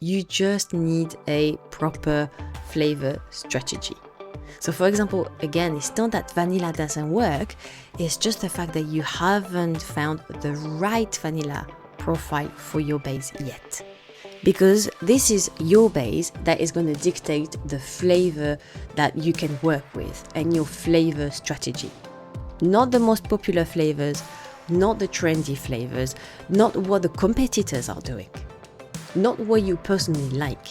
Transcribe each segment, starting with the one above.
You just need a proper flavor strategy. So for example, again, it's not that vanilla doesn't work, it's just the fact that you haven't found the right vanilla profile for your base yet. Because this is your base that is going to dictate the flavor that you can work with and your flavor strategy. Not the most popular flavors, not the trendy flavors, not what the competitors are doing, not what you personally like.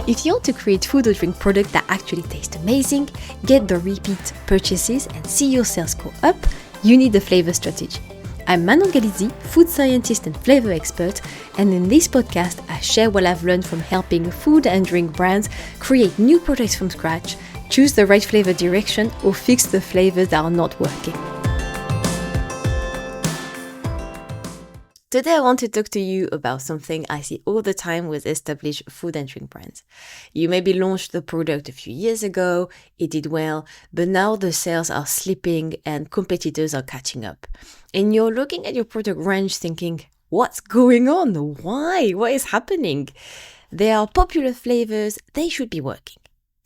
If you want to create food or drink products that actually taste amazing, get the repeat purchases and see your sales go up, you need a flavor strategy. I'm Manon Galizzi, food scientist and flavor expert, and in this podcast I share what I've learned from helping food and drink brands create new products from scratch, choose the right flavor direction, or fix the flavors that are not working. Today I want to talk to you about something I see all the time with established food and drink brands. You maybe launched the product a few years ago, it did well, but now the sales are slipping and competitors are catching up. And you're looking at your product range thinking, what's going on? Why? What is happening? There are popular flavors, they should be working.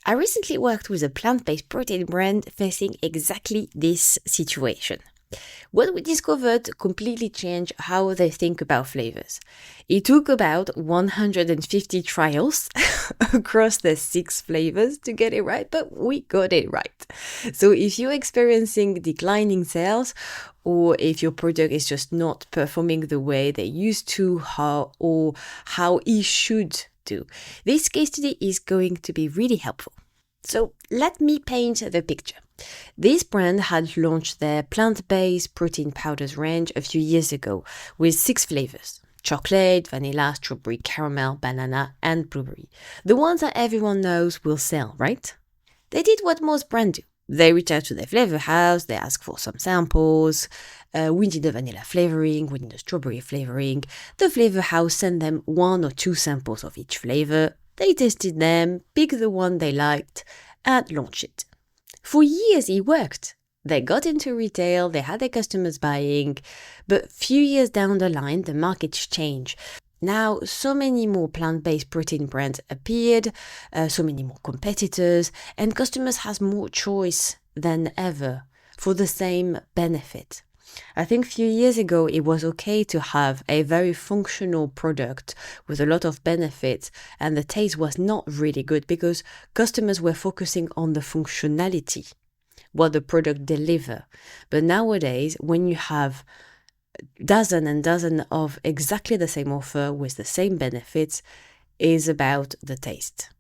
I recently worked with a plant-based protein brand facing exactly this situation. What we discovered completely changed how they think about flavors. It took about 150 trials across the 6 flavors to get it right, but we got it right. So if you're experiencing declining sales, or if your product is just not performing the way they used to, how it should do, this case study is going to be really helpful. So let me paint the picture. This brand had launched their plant-based protein powders range a few years ago with 6 flavors: chocolate, vanilla, strawberry, caramel, banana, and blueberry. The ones that everyone knows will sell, right? They did what most brands do. They reach out to their flavor house, they ask for some samples. We need a vanilla flavoring, we need a strawberry flavoring. The flavor house sent them 1 or 2 samples of each flavor. They tested them, picked the one they liked, and launched it. For years it worked. They got into retail, they had their customers buying, but a few years down the line, the markets changed. Now, so many more plant-based protein brands appeared, so many more competitors, and customers have more choice than ever for the same benefit. I think a few years ago, it was okay to have a very functional product with a lot of benefits, and the taste was not really good because customers were focusing on the functionality, what the product deliver. But nowadays, when you have dozen and dozen of exactly the same offer with the same benefits, is about the taste.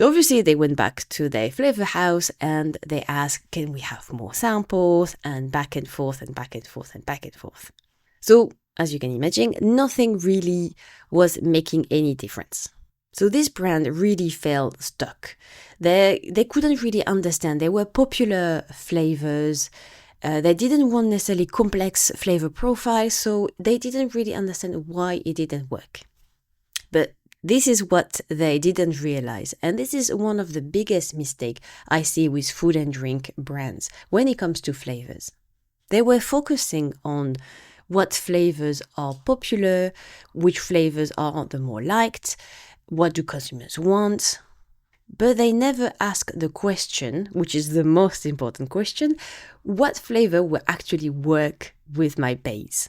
Obviously, they went back to their flavor house and they asked, can we have more samples? And back and forth and back and forth and back and forth. So, as you can imagine, nothing really was making any difference. So this brand really felt stuck. They couldn't really understand. There were popular flavors. They didn't want necessarily complex flavor profiles, so they didn't really understand why it didn't work. But this is what they didn't realize, and this is one of the biggest mistakes I see with food and drink brands when it comes to flavors. They were focusing on what flavors are popular, which flavors are the more liked, what do customers want, but they never ask the question, which is the most important question, what flavor will actually work with my base?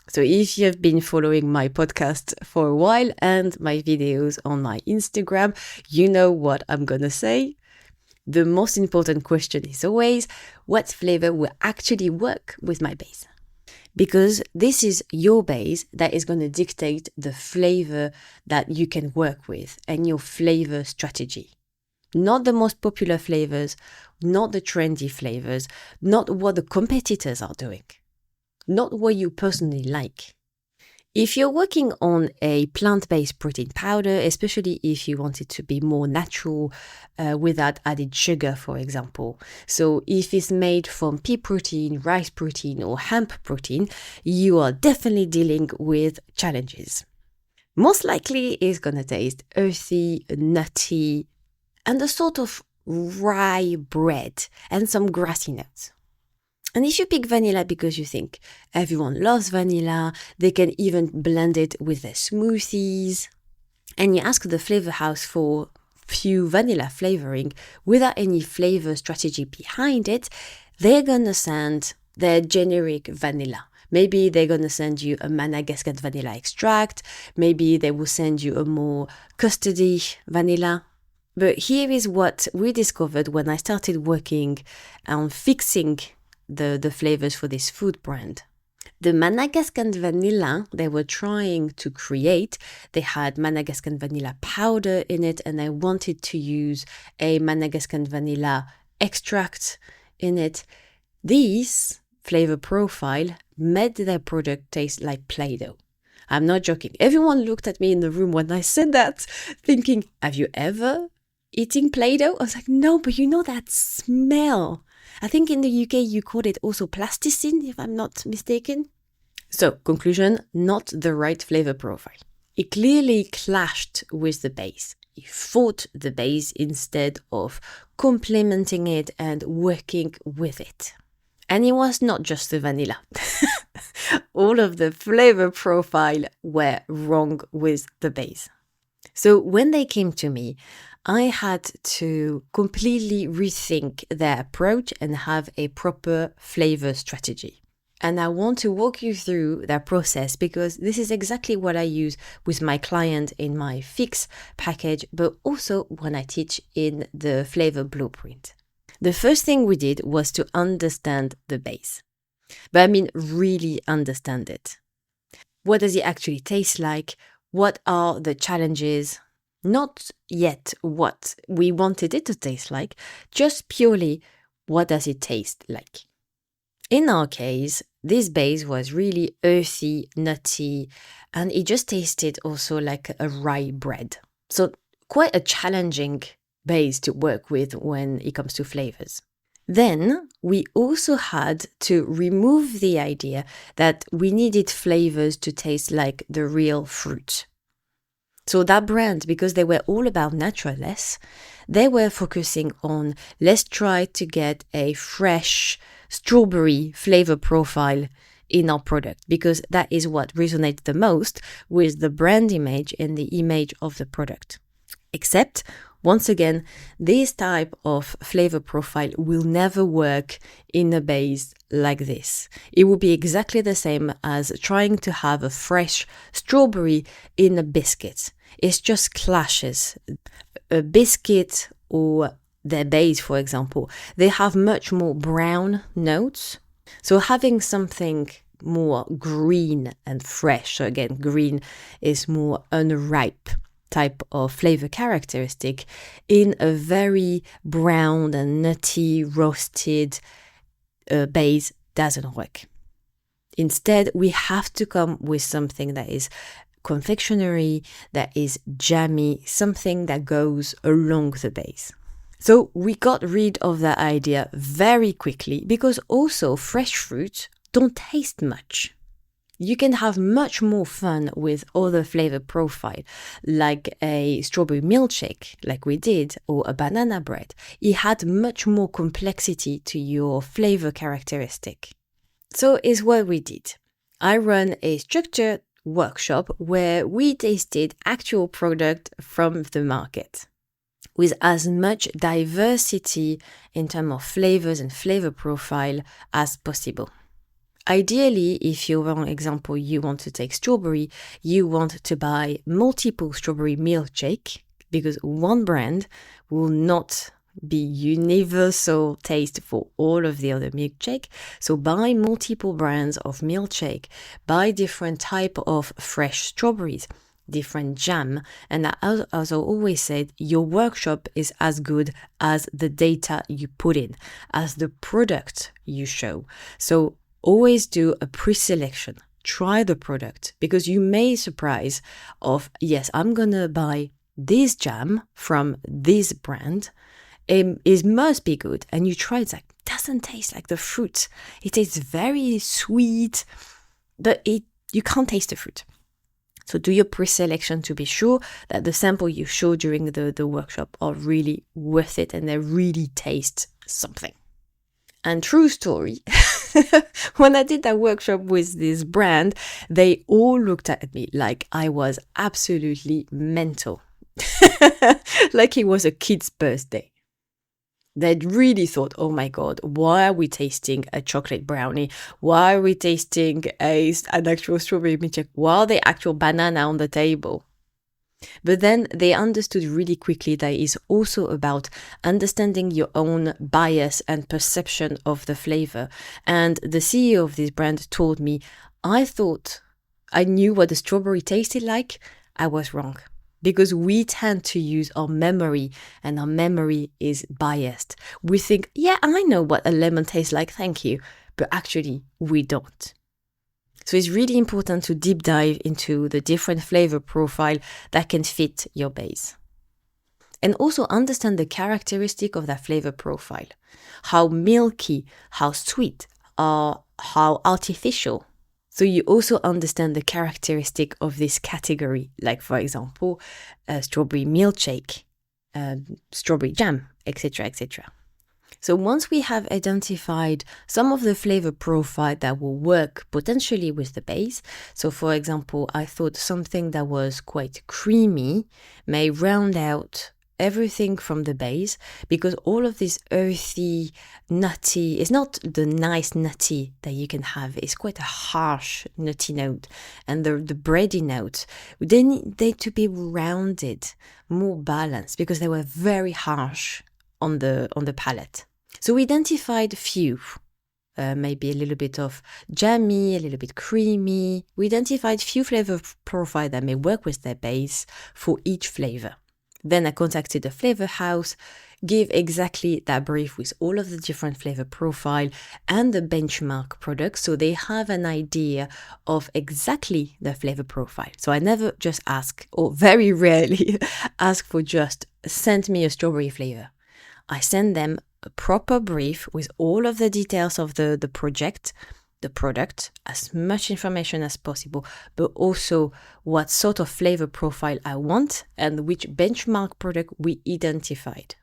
So if you've been following my podcast for a while and my videos on my Instagram, you know what I'm going to say. The most important question is always, what flavor will actually work with my base? Because this is your base that is going to dictate the flavor that you can work with and your flavor strategy. Not the most popular flavors, not the trendy flavors, not what the competitors are doing. Not what you personally like. If you're working on a plant-based protein powder, especially if you want it to be more natural without added sugar, for example. So if it's made from pea protein, rice protein, or hemp protein, you are definitely dealing with challenges. Most likely it's going to taste earthy, nutty, and a sort of rye bread and some grassy notes. And if you pick vanilla because you think everyone loves vanilla, they can even blend it with their smoothies, and you ask the flavor house for few vanilla flavoring without any flavor strategy behind it, they're gonna send their generic vanilla. Maybe they're gonna send you a Madagascar vanilla extract. Maybe they will send you a more custardy vanilla. But here is what we discovered when I started working on fixing the flavors for this food brand. The Madagascar vanilla they were trying to create, they had Madagascar vanilla powder in it, and they wanted to use a Madagascar vanilla extract in it. These flavor profile made their product taste like Play-Doh. I'm not joking. Everyone looked at me in the room when I said that, thinking, have you ever eaten Play-Doh? I was like, no, but you know that smell. I think in the UK you call it also plasticine, if I'm not mistaken. So, conclusion, not the right flavor profile. It clearly clashed with the base. It fought the base instead of complementing it and working with it. And it was not just the vanilla. All of the flavor profile were wrong with the base. So when they came to me, I had to completely rethink their approach and have a proper flavor strategy. And I want to walk you through that process because this is exactly what I use with my client in my fix package, but also when I teach in the flavor blueprint. The first thing we did was to understand the base. But I mean, really understand it. What does it actually taste like? What are the challenges? Not yet what we wanted it to taste like, just purely what does it taste like. In our case, this base was really earthy, nutty, and it just tasted also like a rye bread. So quite a challenging base to work with when it comes to flavors. Then we also had to remove the idea that we needed flavors to taste like the real fruit. So that brand, because they were all about naturalness, they were focusing on let's try to get a fresh strawberry flavor profile in our product, because that is what resonates the most with the brand image and the image of the product. Except, once again, this type of flavor profile will never work in a base like this. It will be exactly the same as trying to have a fresh strawberry in a biscuit. It just clashes. A biscuit or their base, for example, they have much more brown notes. So having something more green and fresh, so again, green is more unripe type of flavor characteristic in a very brown and nutty roasted base doesn't work. Instead, we have to come with something that is confectionery, that is jammy, something that goes along the base. So we got rid of that idea very quickly because also fresh fruit don't taste much. You can have much more fun with other flavor profile, like a strawberry milkshake, like we did, or a banana bread. It had much more complexity to your flavor characteristic. So is what we did. I run a structured workshop where we tasted actual product from the market with as much diversity in terms of flavors and flavor profile as possible. Ideally, if you want example, you want to take strawberry, you want to buy multiple strawberry milkshake because one brand will not be universal taste for all of the other milkshake. So buy multiple brands of milkshake, buy different type of fresh strawberries, different jam. And as I always said, your workshop is as good as the data you put in, as the product you show. So always do a pre-selection. Try the product because you may surprise of, yes, I'm going to buy this jam from this brand. It must be good. And you try it, like, doesn't taste like the fruit. It tastes very sweet, but you can't taste the fruit. So do your pre-selection to be sure that the sample you show during the workshop are really worth it and they really taste something. And true story, When I did that workshop with this brand, they all looked at me like I was absolutely mental. Like it was a kid's birthday. They'd really thought, oh my God, why are we tasting a chocolate brownie? Why are we tasting an actual strawberry milkshake? Why are the actual banana on the table? But then they understood really quickly that it's also about understanding your own bias and perception of the flavor. And the CEO of this brand told me, I thought I knew what the strawberry tasted like. I was wrong. Because we tend to use our memory, and our memory is biased. We think, yeah, I know what a lemon tastes like, thank you. But actually, we don't. So it's really important to deep dive into the different flavor profile that can fit your base. And also understand the characteristic of that flavor profile. How milky, how sweet, or how artificial. So you also understand the characteristic of this category, like for example, strawberry milkshake, strawberry jam, etc., etc. So once we have identified some of the flavor profile that will work potentially with the base, so for example, I thought something that was quite creamy may round out everything from the base, because all of this earthy, nutty, is not the nice nutty that you can have. It's quite a harsh nutty note. And the bready note, they need to be rounded, more balanced, because they were very harsh on the palate. So we identified a few, maybe a little bit of jammy, a little bit creamy. We identified few flavor profile that may work with their base for each flavor. Then I contacted the flavor house, gave exactly that brief with all of the different flavor profile and the benchmark products, so they have an idea of exactly the flavor profile. So I never just ask, or very rarely ask for just send me a strawberry flavor. I send them a proper brief with all of the details of the project, the product, as much information as possible, but also what sort of flavor profile I want and which benchmark product we identified.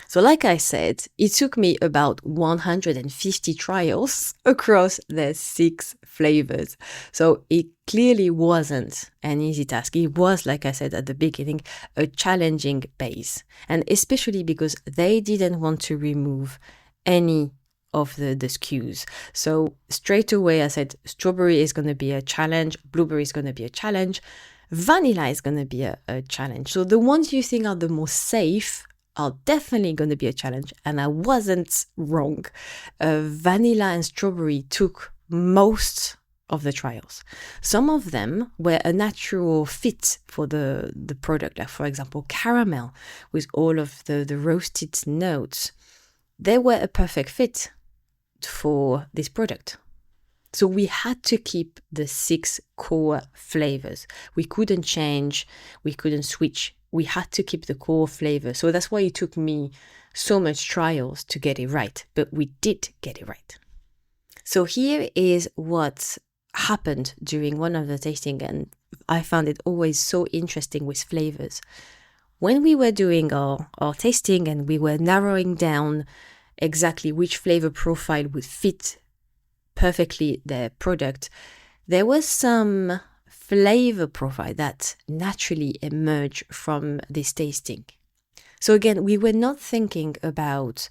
So like I said, it took me about 150 trials across the 6 flavors. So it clearly wasn't an easy task. It was, like I said at the beginning, a challenging base. And especially because they didn't want to remove any of the SKUs. So straight away I said strawberry is going to be a challenge, blueberry is going to be a challenge, vanilla is going to be a challenge. So the ones you think are the most safe are definitely going to be a challenge, and I wasn't wrong. Vanilla and strawberry took most of the trials. Some of them were a natural fit for the product, like for example caramel with all of the roasted notes. They were a perfect fit for this product. So we had to keep the 6 core flavors. We couldn't change, we couldn't switch. We had to keep the core flavor. So that's why it took me so much trials to get it right, but we did get it right. So here is what happened during one of the tasting, and I found it always so interesting with flavors. When we were doing our tasting and we were narrowing down exactly which flavor profile would fit perfectly their product, there was some flavor profile that naturally emerged from this tasting. So again, we were not thinking about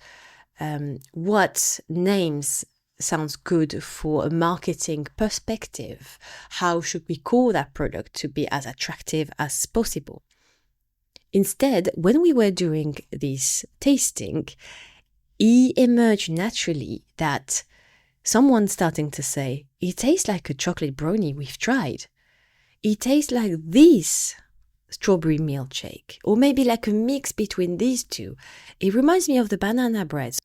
what names sounds good for a marketing perspective. How should we call that product to be as attractive as possible? Instead, when we were doing this tasting, it emerged naturally that someone starting to say, it tastes like a chocolate brownie we've tried. It tastes like this strawberry milkshake, or maybe like a mix between these two. It reminds me of the banana bread.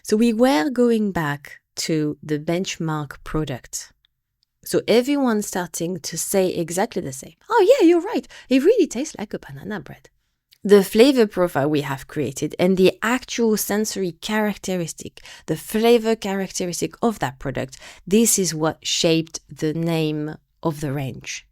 So we were going back to the benchmark product. So everyone starting to say exactly the same. Oh yeah, you're right. It really tastes like a banana bread. The flavor profile we have created and the actual sensory characteristic, the flavor characteristic of that product, this is what shaped the name of the range.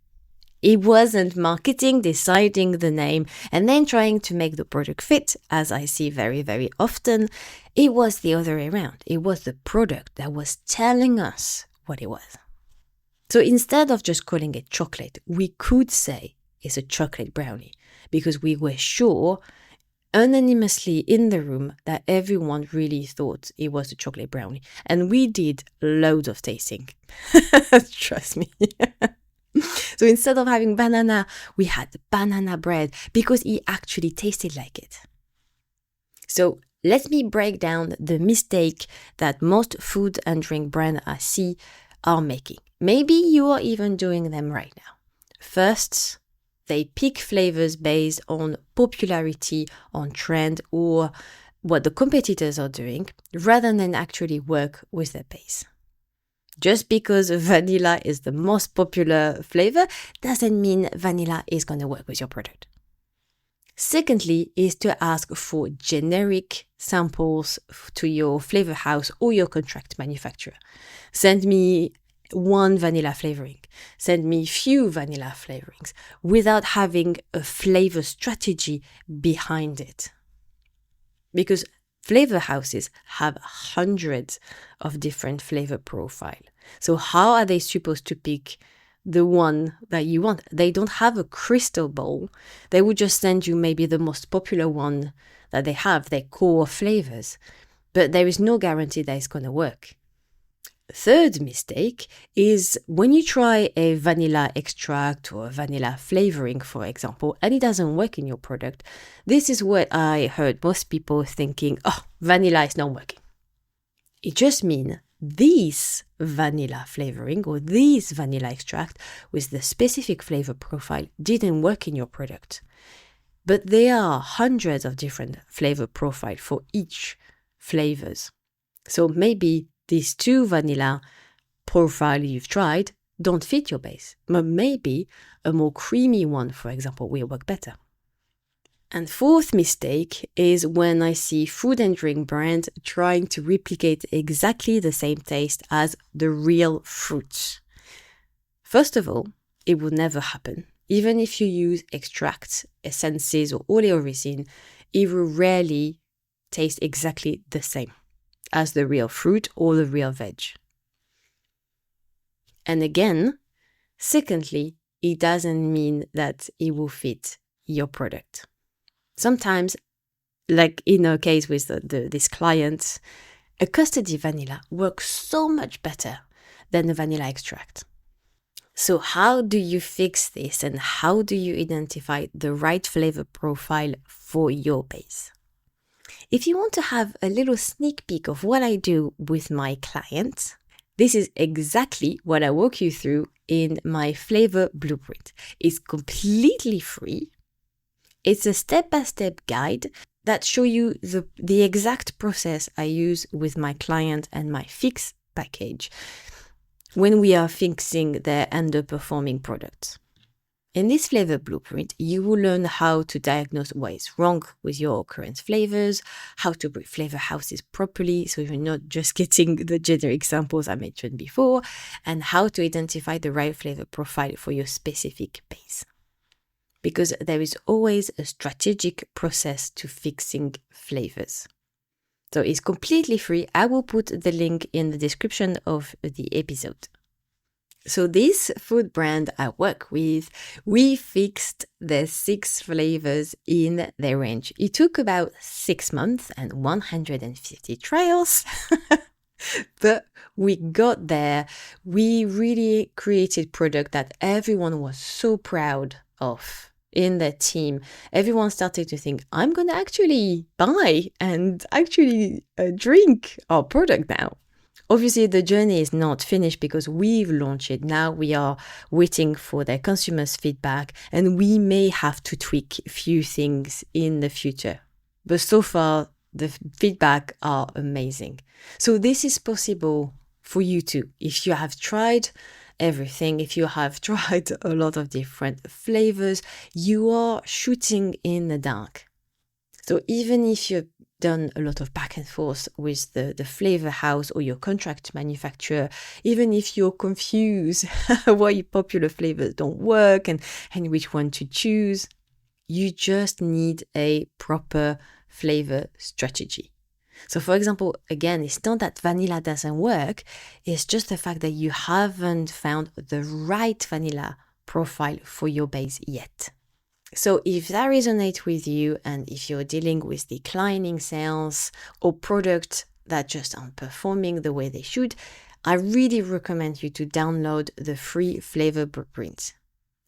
It wasn't marketing, deciding the name, and then trying to make the product fit, as I see very, very often. It was the other way around. It was the product that was telling us what it was. So instead of just calling it chocolate, we could say it's a chocolate brownie because we were sure anonymously in the room that everyone really thought it was a chocolate brownie. And we did loads of tasting. Trust me. So instead of having banana, we had banana bread because it actually tasted like it. So let me break down the mistake that most food and drink brands I see are making. Maybe you are even doing them right now. First, they pick flavors based on popularity, on trend, or what the competitors are doing, rather than actually work with their base. Just because vanilla is the most popular flavor doesn't mean vanilla is going to work with your product. Secondly, is to ask for generic samples to your flavor house or your contract manufacturer. Send me one vanilla flavoring. Send me few vanilla flavorings without having a flavor strategy behind it. Because flavor houses have hundreds of different flavor profiles. So how are they supposed to pick the one that you want? They don't have a crystal ball. They would just send you maybe the most popular one that they have, their core flavors. But there is no guarantee that it's going to work. Third mistake is when you try a vanilla extract or a vanilla flavoring, for example, and it doesn't work in your product. This is what I heard most people thinking, oh, vanilla is not working. It just means this vanilla flavoring or this vanilla extract with the specific flavor profile didn't work in your product. But there are hundreds of different flavor profiles for each flavors. So maybe these two vanilla profiles you've tried don't fit your base, but maybe a more creamy one, for example, will work better. And fourth mistake is when I see food and drink brands trying to replicate exactly the same taste as the real fruit. First of all, it will never happen. Even if you use extracts, essences, or oleoresin, it will rarely taste exactly the same as the real fruit or the real veg. And again, secondly, it doesn't mean that it will fit your product. Sometimes, like in our case with this client, a custardy vanilla works so much better than a vanilla extract. So how do you fix this and how do you identify the right flavor profile for your base? If you want to have a little sneak peek of what I do with my clients, this is exactly what I walk you through in my flavor blueprint. It's completely free. It's a step-by-step guide that shows you the exact process I use with my client and my fix package when we are fixing their underperforming products. In this flavor blueprint, you will learn how to diagnose what is wrong with your current flavors, how to break flavor houses properly so you're not just getting the generic samples I mentioned before, and how to identify the right flavor profile for your specific base. Because there is always a strategic process to fixing flavors. So it's completely free. I will put the link in the description of the episode. So this food brand I work with, we fixed the 6 flavors in their range. It took about 6 months and 150 trials, but we got there. We really created product that everyone was so proud of in their team. Everyone started to think, I'm going to actually buy and actually drink our product now. Obviously, the journey is not finished because we've launched it. Now we are waiting for their consumers' feedback and we may have to tweak a few things in the future. But so far, the feedback are amazing. So this is possible for you too. If you have tried everything, if you have tried a lot of different flavors, you are shooting in the dark. So even if done a lot of back and forth with the flavor house or your contract manufacturer, even if you're confused why popular flavors don't work and which one to choose, you just need a proper flavor strategy. So for example, again, it's not that vanilla doesn't work, it's just the fact that you haven't found the right vanilla profile for your base yet. So if that resonates with you and if you're dealing with declining sales or products that just aren't performing the way they should, I really recommend you to download the free flavor blueprint.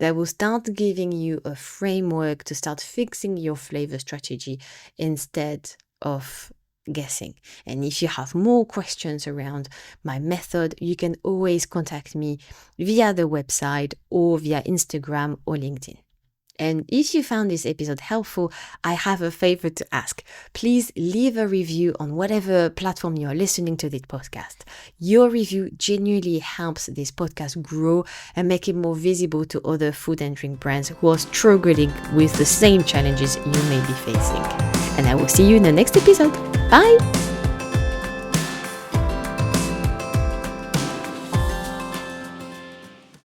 That will start giving you a framework to start fixing your flavor strategy instead of guessing. And if you have more questions around my method, you can always contact me via the website or via Instagram or LinkedIn. And if you found this episode helpful, I have a favor to ask. Please leave a review on whatever platform you're listening to this podcast. Your review genuinely helps this podcast grow and make it more visible to other food and drink brands who are struggling with the same challenges you may be facing. And I will see you in the next episode. Bye!